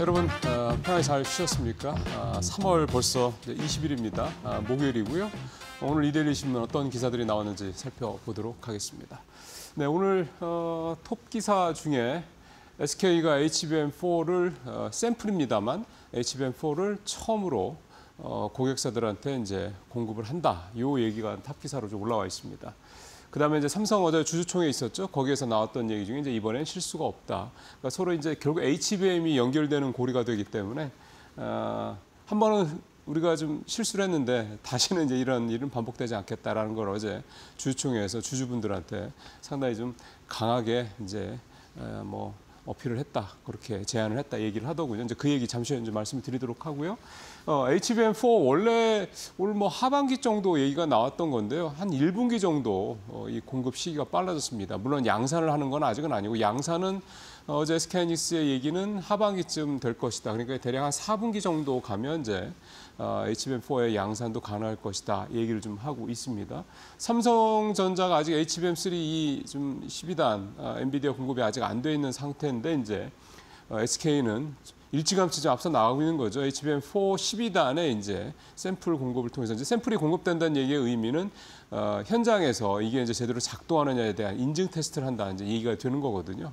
여러분 편하게 잘 쉬셨습니까? 3월 벌써 20일입니다. 목요일이고요. 오늘 이데일리 신문 어떤 기사들이 나왔는지 살펴보도록 하겠습니다. 네, 오늘 톱 기사 중에 SK가 HBM4를 샘플입니다만 HBM4를 처음으로 고객사들한테 이제 공급을 한다. 이 얘기가 탑 기사로 좀 올라와 있습니다. 그다음에 이제 삼성 어제 주주총회 있었죠. 거기에서 나왔던 얘기 중에 이제 이번엔 실수가 없다. 그러니까 서로 이제 결국 HBM이 연결되는 고리가 되기 때문에 한 번은 우리가 좀 실수를 했는데 다시는 이제 이런 일은 반복되지 않겠다라는 걸 어제 주주총회에서 주주분들한테 상당히 좀 강하게 이제 뭐 어필을 했다, 그렇게 제안을 했다 얘기를 하더군요. 이제 그 얘기 잠시 후에 이제 말씀을 드리도록 하고요. HBM4 원래 올 뭐 하반기 정도 얘기가 나왔던 건데요. 한 1분기 정도 이 공급 시기가 빨라졌습니다. 물론 양산을 하는 건 아직은 아니고 양산은 어제 SK하이닉스의 얘기는 하반기쯤 될 것이다. 그러니까 대략 한 4분기 정도 가면 이제 HBM4의 양산도 가능할 것이다. 얘기를 좀 하고 있습니다. 삼성전자가 아직 HBM3 이 좀 12단 엔비디아 공급이 아직 안 돼 있는 상태인데 이제 SK는 일찌감치 좀 앞서 나가고 있는 거죠. HBM4 12단에 이제 샘플 공급을 통해서 이제 샘플이 공급된다는 얘기의 의미는 현장에서 이게 이제 제대로 작동하느냐에 대한 인증 테스트를 한다는 이제 얘기가 되는 거거든요.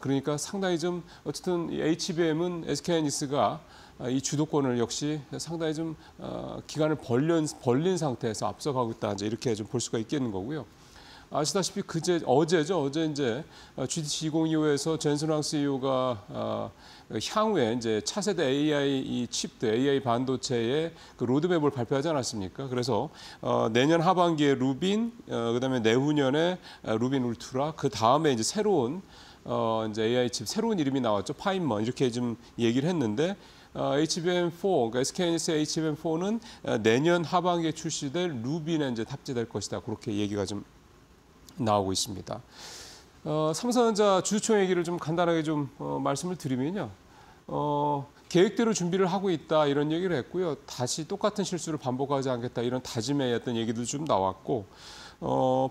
그러니까 상당히 좀 어쨌든 이 HBM은 SK하이닉스가 이 주도권을 역시 상당히 좀 기간을 벌린 상태에서 앞서가고 있다. 이제 이렇게 좀 볼 수가 있겠는 거고요. 아시다시피 어제죠. 어제 이제 GTC 2025에서 젠슨 황 CEO가 향후에 이제 차세대 AI 이 칩들, AI 반도체의 그 로드맵을 발표하지 않았습니까? 그래서 내년 하반기에 루빈, 그다음에 내후년에 루빈 울트라, 그 다음에 이제 새로운 이제 AI 칩 새로운 이름이 나왔죠. 파인먼 이렇게 좀 얘기를 했는데. HBM4, 그러니까 SK하이닉스의 HBM4는 내년 하반기에 출시될 루빈에 이제 탑재될 것이다. 그렇게 얘기가 좀 나오고 있습니다. 삼성전자 주주총 얘기를 좀 간단하게 좀 말씀을 드리면요. 계획대로 준비를 하고 있다 이런 얘기를 했고요. 다시 똑같은 실수를 반복하지 않겠다 이런 다짐의 어떤 얘기도 좀 나왔고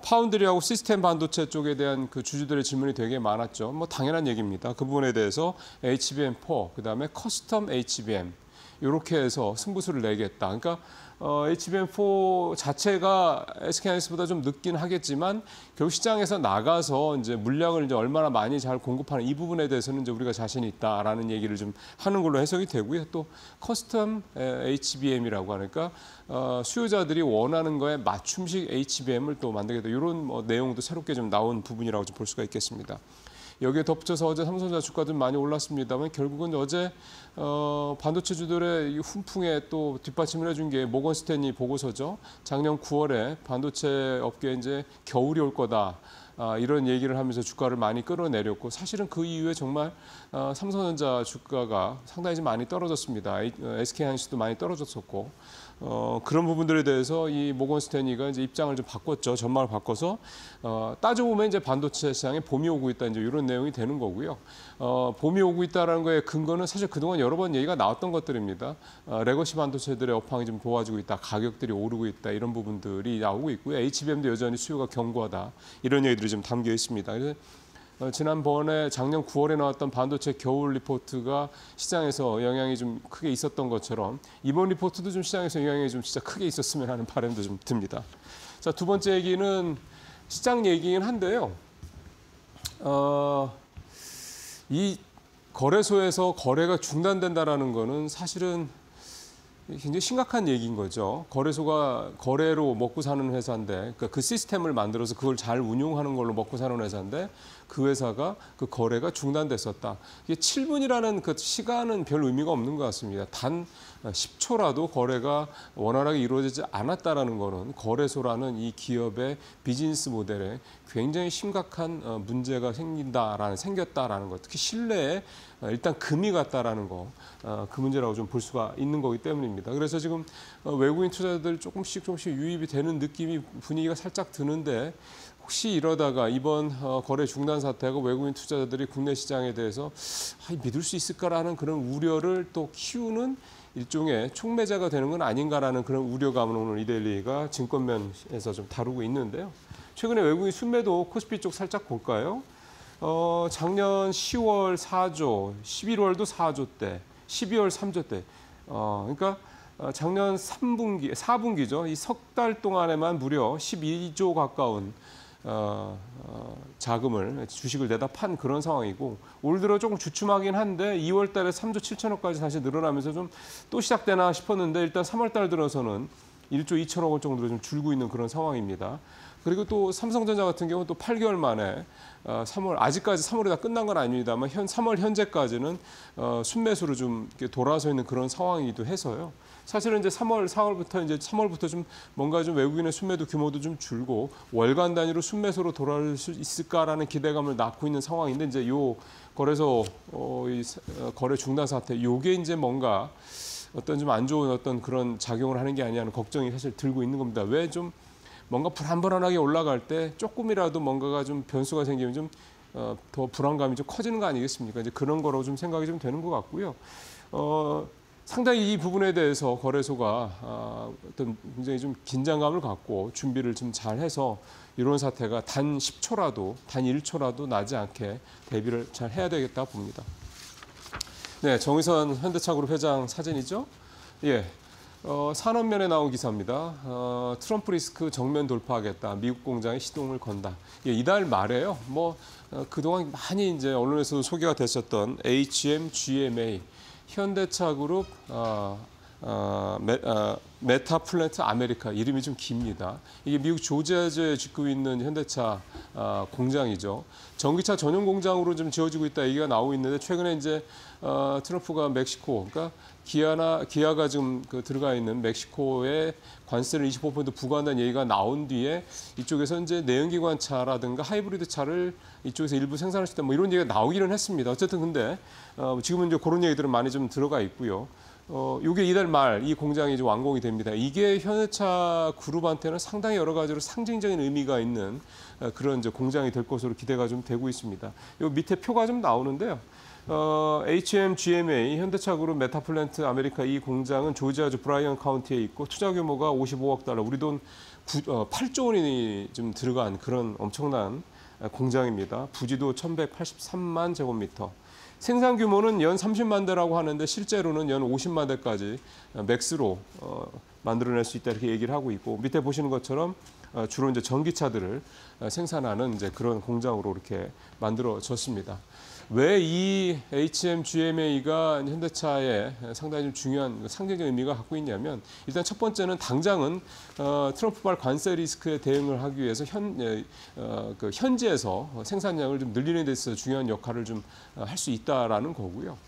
파운드리하고 시스템 반도체 쪽에 대한 그 주주들의 질문이 되게 많았죠. 뭐 당연한 얘기입니다. 그 부분에 대해서 HBM4 그다음에 커스텀 HBM 이렇게 해서 승부수를 내겠다. 그러니까 HBM4 자체가 SK하이닉스보다 좀 늦긴 하겠지만 결국 시장에서 나가서 이제 물량을 이제 얼마나 많이 잘 공급하는 이 부분에 대해서는 이제 우리가 자신이 있다라는 얘기를 좀 하는 걸로 해석이 되고요. 또 커스텀 HBM이라고 하니까 수요자들이 원하는 거에 맞춤식 HBM을 또 만들겠다. 이런 뭐 내용도 새롭게 좀 나온 부분이라고 좀 볼 수가 있겠습니다. 여기에 덧붙여서 어제 삼성전자 주가도 많이 올랐습니다만 결국은 어제 반도체주들의 이 훈풍에 또 뒷받침을 해준 게 모건 스탠리 보고서죠. 작년 9월에 반도체 업계에 이제 겨울이 올 거다. 이런 얘기를 하면서 주가를 많이 끌어내렸고 사실은 그 이후에 정말 삼성전자 주가가 상당히 좀 많이 떨어졌습니다. SK하이닉스도 많이 떨어졌었고 그런 부분들에 대해서 이 모건 스탠리가 이제 입장을 좀 바꿨죠. 전망을 바꿔서 따져보면 이제 반도체 시장에 봄이 오고 있다 이제 이런 내용이 되는 거고요. 봄이 오고 있다라는 거에 근거는 사실 그동안 여러 번 얘기가 나왔던 것들입니다. 레거시 반도체들의 업황이 좀 좋아지고 있다, 가격들이 오르고 있다 이런 부분들이 나오고 있고요. HBM도 여전히 수요가 견고하다 이런 얘기들이 좀 담겨 있습니다. 그래서 지난번에 작년 9월에 나왔던 반도체 겨울 리포트가 시장에서 영향이 좀 크게 있었던 것처럼 이번 리포트도 좀 시장에서 영향이 좀 진짜 크게 있었으면 하는 바람도 좀 듭니다. 자, 두 번째 얘기는 시장 얘기긴 한데요. 이 거래소에서 거래가 중단된다라는 거는 사실은 굉장히 심각한 얘기인 거죠. 거래소가 거래로 먹고 사는 회사인데 그러니까 그 시스템을 만들어서 그걸 잘 운용하는 걸로 먹고 사는 회사인데 그 회사가 그 거래가 중단됐었다. 이게 7분이라는 그 시간은 별 의미가 없는 것 같습니다. 단 10초라도 거래가 원활하게 이루어지지 않았다라는 거는 거래소라는 이 기업의 비즈니스 모델에 굉장히 심각한 문제가 생겼다라는 것, 특히 신뢰에 일단 금이 갔다라는 거, 그 문제라고 좀 볼 수가 있는 거기 때문입니다. 그래서 지금 외국인 투자자들 조금씩 유입이 되는 느낌이 분위기가 살짝 드는데 혹시 이러다가 이번 거래 중단 사태가 외국인 투자자들이 국내 시장에 대해서 믿을 수 있을까라는 그런 우려를 또 키우는 일종의 촉매자가 되는 건 아닌가라는 그런 우려감을 오늘 이데일리가 증권면에서 좀 다루고 있는데요. 최근에 외국인 순매도 코스피 쪽 살짝 볼까요? 작년 10월 4조, 11월도 4조대, 12월 3조대. 그러니까 작년 3분기, 4분기죠. 이 석 달 동안에만 무려 12조 가까운 자금을, 주식을 내다 판 그런 상황이고, 올 들어 조금 주춤하긴 한데 2월 달에 3조 7천억까지 다시 늘어나면서 좀 또 시작되나 싶었는데, 일단 3월 달 들어서는 1조 2천억 원 정도로 좀 줄고 있는 그런 상황입니다. 그리고 또 삼성전자 같은 경우는 또 8개월 만에 3월, 아직까지 3월이 다 끝난 건 아닙니다만 3월 현재까지는 순매수로 좀 이렇게 돌아서 있는 그런 상황이기도 해서요. 사실은 이제 3월, 4월부터 좀 뭔가 좀 외국인의 순매도 규모도 좀 줄고 월간 단위로 순매수로 돌아올 수 있을까라는 기대감을 낳고 있는 상황인데, 이제 요 거래소 거래 중단 사태, 요게 이제 뭔가 어떤 좀 안 좋은 어떤 그런 작용을 하는 게 아니냐는 걱정이 사실 들고 있는 겁니다. 왜 좀 뭔가 불안불안하게 올라갈 때 조금이라도 뭔가가 좀 변수가 생기면 좀 더 불안감이 좀 커지는 거 아니겠습니까? 이제 그런 거로 좀 생각이 좀 되는 것 같고요. 상당히 이 부분에 대해서 거래소가 어떤 굉장히 좀 긴장감을 갖고 준비를 좀 잘해서 이런 사태가 단 10초라도, 단 1초라도 나지 않게 대비를 잘 해야 되겠다 봅니다. 네, 정의선 현대차그룹 회장 사진이죠. 예, 산업면에 나온 기사입니다. 트럼프 리스크 정면 돌파하겠다. 미국 공장에 시동을 건다. 예, 이달 말에요. 그동안 많이 이제 언론에서도 소개가 됐었던 HMGMA 현대차그룹 메타플랜트 아메리카, 이름이 좀 깁니다. 이게 미국 조지아주에 짓고 있는 현대차 공장이죠. 전기차 전용 공장으로 좀 지어지고 있다 얘기가 나오고 있는데, 최근에 이제 트럼프가 멕시코, 그러니까 기아가 지금 들어가 있는 멕시코에 관세를 25% 부과한다는 얘기가 나온 뒤에 이쪽에서 이제 내연기관차라든가 하이브리드 차를 이쪽에서 일부 생산할 수 있다, 뭐 이런 얘기가 나오기는 했습니다. 어쨌든 근데 지금은 이제 그런 얘기들은 많이 좀 들어가 있고요. 이게 이달 말 이 공장이 이제 완공이 됩니다. 이게 현대차 그룹한테는 상당히 여러 가지로 상징적인 의미가 있는 그런 이제 공장이 될 것으로 기대가 좀 되고 있습니다. 요 밑에 표가 좀 나오는데요. HMGMA 현대차 그룹 메타플랜트 아메리카 이 공장은 조지아주 브라이언 카운티에 있고 투자 규모가 55억 달러, 우리 돈 8조 원이 좀 들어간 그런 엄청난 공장입니다. 부지도 1,183만 제곱미터. 생산 규모는 연 30만 대라고 하는데 실제로는 연 50만 대까지 맥스로 만들어낼 수 있다 이렇게 얘기를 하고 있고, 밑에 보시는 것처럼 주로 이제 전기차들을 생산하는 이제 그런 공장으로 이렇게 만들어졌습니다. 왜 이 HMGMA가 현대차에 상당히 좀 중요한 상징적 의미가 갖고 있냐면, 일단 첫 번째는 당장은 트럼프발 관세 리스크에 대응을 하기 위해서 현지에서 생산량을 좀 늘리는 데 있어서 중요한 역할을 좀 할 수 있다라는 거고요.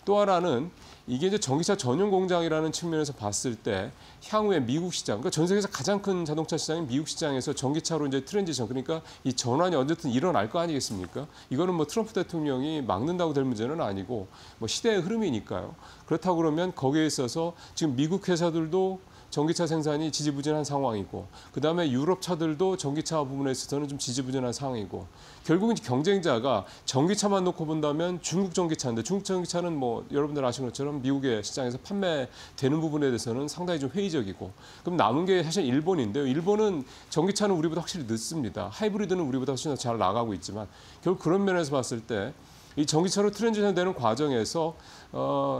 또 하나는 이게 이제 전기차 전용 공장이라는 측면에서 봤을 때 향후에 미국 시장, 그러니까 전 세계에서 가장 큰 자동차 시장인 미국 시장에서 전기차로 이제 트랜지션, 그러니까 이 전환이 어쨌든 일어날 거 아니겠습니까? 이거는 뭐 트럼프 대통령이 막는다고 될 문제는 아니고 뭐 시대의 흐름이니까요. 그렇다고 그러면 거기에 있어서 지금 미국 회사들도 전기차 생산이 지지부진한 상황이고, 그다음에 유럽 차들도 전기차 부분에 있어서는 좀 지지부진한 상황이고, 결국은 경쟁자가 전기차만 놓고 본다면 중국 전기차인데, 중국 전기차는 뭐 여러분들 아시는 것처럼 미국의 시장에서 판매되는 부분에 대해서는 상당히 좀 회의적이고, 그럼 남은 게 사실 일본인데요. 일본은 전기차는 우리보다 확실히 늦습니다. 하이브리드는 우리보다 훨씬 더 잘 나가고 있지만, 결국 그런 면에서 봤을 때 이 전기차로 트랜지션 되는 과정에서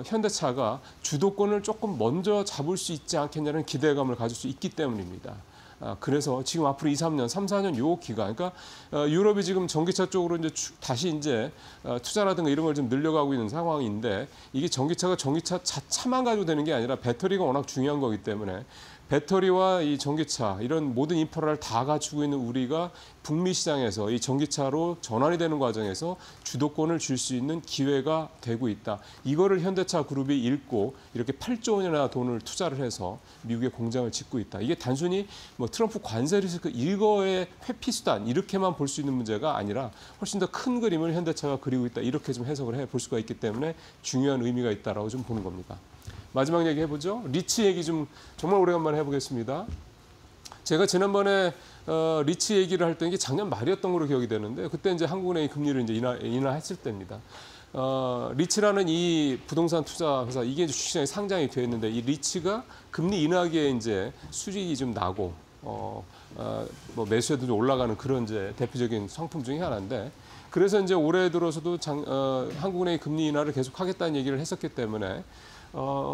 현대차가 주도권을 조금 먼저 잡을 수 있지 않겠냐는 기대감을 가질 수 있기 때문입니다. 그래서 지금 앞으로 2, 3년, 3, 4년 요 기간, 그러니까 유럽이 지금 전기차 쪽으로 이제 다시 이제 투자라든가 이런 걸 좀 늘려가고 있는 상황인데, 이게 전기차가 전기차 차만 가지고 되는 게 아니라 배터리가 워낙 중요한 거기 때문에 배터리와 이 전기차 이런 모든 인프라를 다 갖추고 있는 우리가 북미 시장에서 이 전기차로 전환이 되는 과정에서 주도권을 줄 수 있는 기회가 되고 있다. 이거를 현대차 그룹이 읽고 이렇게 8조 원이나 돈을 투자를 해서 미국의 공장을 짓고 있다. 이게 단순히 뭐 트럼프 관세 리스크 일거의 회피 수단 이렇게만 볼 수 있는 문제가 아니라 훨씬 더 큰 그림을 현대차가 그리고 있다. 이렇게 좀 해석을 해 볼 수가 있기 때문에 중요한 의미가 있다라고 좀 보는 겁니다. 마지막 얘기 해보죠. 리치 얘기 좀 정말 오래간만에 해보겠습니다. 제가 지난번에 리치 얘기를 할 때 이게 작년 말이었던 걸로 기억이 되는데, 그때 이제 한국은행이 금리를 이제 인하했을 때입니다. 리치라는 이 부동산 투자 회사, 이게 주식시장에 상장이 되어 있는데, 이 리치가 금리 인하기에 이제 수익이 좀 나고 뭐 매수에도 좀 올라가는 그런 이제 대표적인 상품 중에 하나인데, 그래서 이제 올해 들어서도 한국은행이 금리 인하를 계속하겠다는 얘기를 했었기 때문에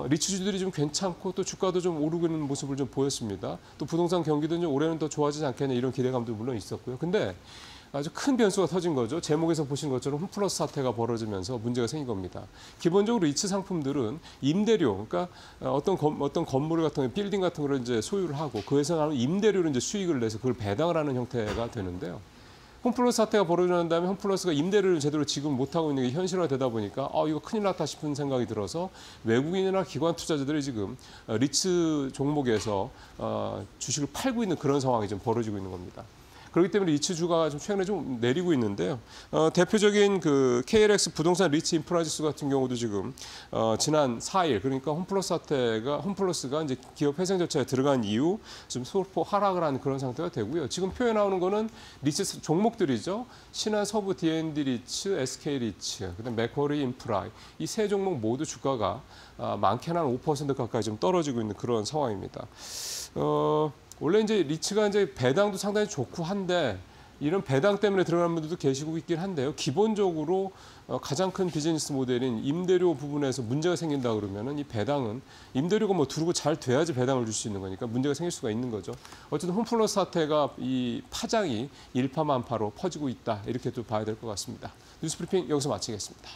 리츠주들이 좀 괜찮고 또 주가도 좀 오르고 있는 모습을 좀 보였습니다. 또 부동산 경기도 이제 올해는 더 좋아지지 않겠냐 이런 기대감도 물론 있었고요. 근데 아주 큰 변수가 터진 거죠. 제목에서 보신 것처럼 홈플러스 사태가 벌어지면서 문제가 생긴 겁니다. 기본적으로 리츠 상품들은 임대료, 그러니까 어떤 건물 같은 거, 빌딩 같은 거를 이제 소유를 하고 그에서 나오는 임대료로 이제 수익을 내서 그걸 배당을 하는 형태가 되는데요. 홈플러스 사태가 벌어지는 다음에 홈플러스가 임대료를 제대로 지급 못하고 있는 게 현실화되다 보니까 이거 큰일 났다 싶은 생각이 들어서 외국인이나 기관 투자자들이 지금 리츠 종목에서 주식을 팔고 있는 그런 상황이 좀 벌어지고 있는 겁니다. 그렇기 때문에 리츠 주가가 좀 최근에 좀 내리고 있는데요. 대표적인 그 KLX 부동산 리츠 인프라 지수 같은 경우도 지금 지난 4일 그러니까 홈플러스가 이제 기업 회생 절차에 들어간 이후 좀 소폭 하락을 하는 그런 상태가 되고요. 지금 표에 나오는 거는 리츠 종목들이죠. 신한 서부 D&D 리츠, SK 리츠, 그다음 맥쿼리 인프라 이 세 종목 모두 주가가 많게는 한 5% 가까이 좀 떨어지고 있는 그런 상황입니다. 원래 이제 리츠가 이제 배당도 상당히 좋고 한데 이런 배당 때문에 들어가는 분들도 계시고 있긴 한데요. 기본적으로 가장 큰 비즈니스 모델인 임대료 부분에서 문제가 생긴다 그러면은 이 배당은 임대료가 뭐 두르고 잘 돼야지 배당을 줄 수 있는 거니까 문제가 생길 수가 있는 거죠. 어쨌든 홈플러스 사태가 이 파장이 일파만파로 퍼지고 있다 이렇게 또 봐야 될 것 같습니다. 뉴스브리핑 여기서 마치겠습니다.